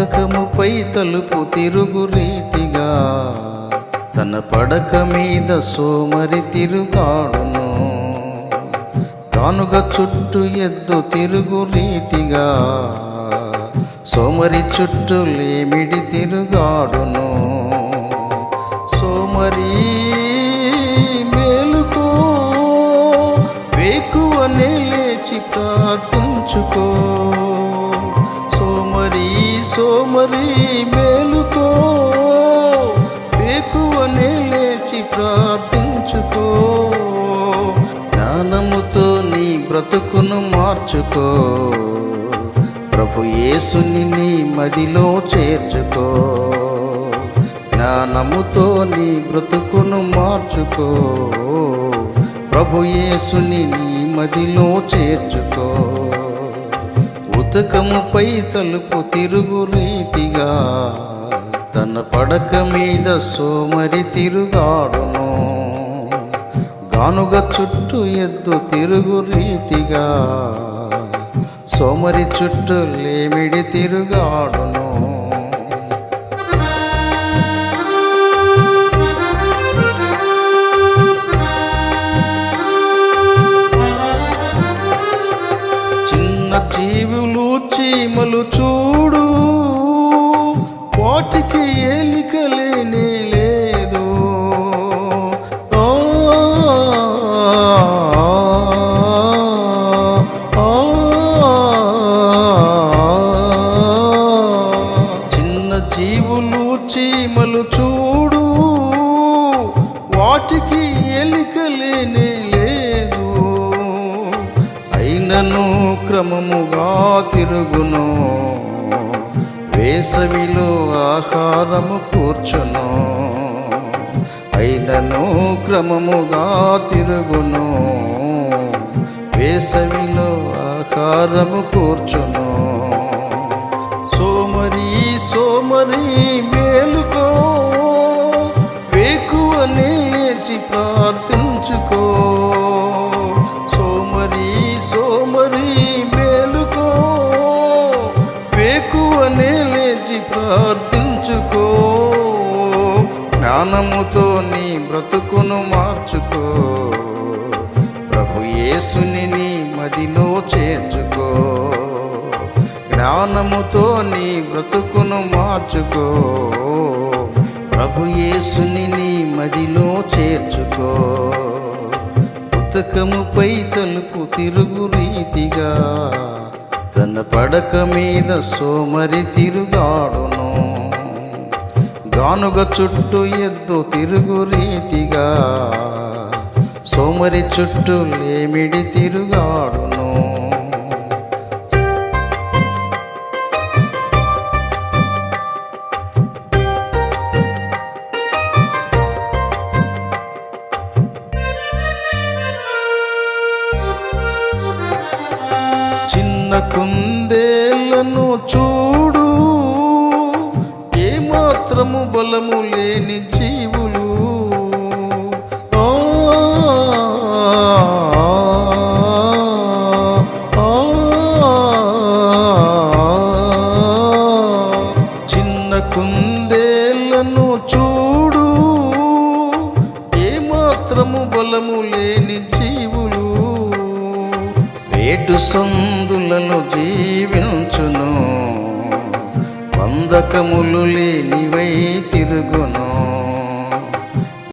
ఉతకముపై తలుపు తిరుగు రీతిగా తన పడక మీద సోమరి తిరుగాడును. కానుగ చుట్టూ ఎద్దు తిరుగు రీతిగా సోమరి చుట్టూ లేమిడి తిరుగాడును. సోమరి మేలుకో, వేకువనే లేచి ప్రార్థించుకో. సోమరి సోమరి మేలుకో, వేకువనే లేచి ప్రార్థించుకో. జ్ఞానముతో నీ బ్రతుకును మార్చుకో, ప్రభు యేసుని నీ మదిలో చేర్చుకో. జ్ఞానముతో నీ బ్రతుకును మార్చుకో, ప్రభు యేసుని నీ మదిలో చేర్చుకో. ఉతకముపై తలుపు తిరుగు రీతిగా తన పడక మీద సోమరి తిరుగాడును. గానుగ చుట్టూ ఎద్దు తిరుగు రీతిగా సోమరి చుట్టూ లేమిడి తిరుగాడును. చిన్న జీవులు చీమలు చూడు, వాటికి ఏలిక లేనే లేదు. చిన్న జీవులు చీమలు చూడు, వాటికి ఏలిక లేనే లేదు. అయినను క్రమముగా తిరుగును, వేసవిలో ఆహారము కూర్చును. అయినను క్రమముగా తిరుగును, వేసవిలో ఆహారము కూర్చును. సోమరి సోమరి మేలుకో, వేకువనే లేచి ప్రార్థించుకో. సోమరి సోమరి మేలుకో, వేకువనే లేచి ప్రార్థించుకో. జ్ఞానముతో నీ బ్రతుకును మార్చుకో, ప్రభు యేసుని నీ మదిలో చేర్చుకో. జ్ఞానముతో నీ బ్రతుకును మార్చుకో, ప్రభు యేసుని నీ మదిలో చేర్చుకో. ఉతకముపై తలుపు తిరుగు రీతిగా తన పడక మీద సోమరి తిరుగాడును. గానుగ చుట్టూ ఎద్దు తిరుగు రీతిగా సోమరి చుట్టూ లేమిడి తిరుగాడును. చిన్న కుందేళ్లను చూడు, ఏమాత్రము బలము లేని జీవులు. చిన్న కుందేళ్లను చూడు, ఏమాత్రము బలము లేని జీవులు. వేటు సందులలో జీవించును, బంధకములు లేనివై తిరుగును.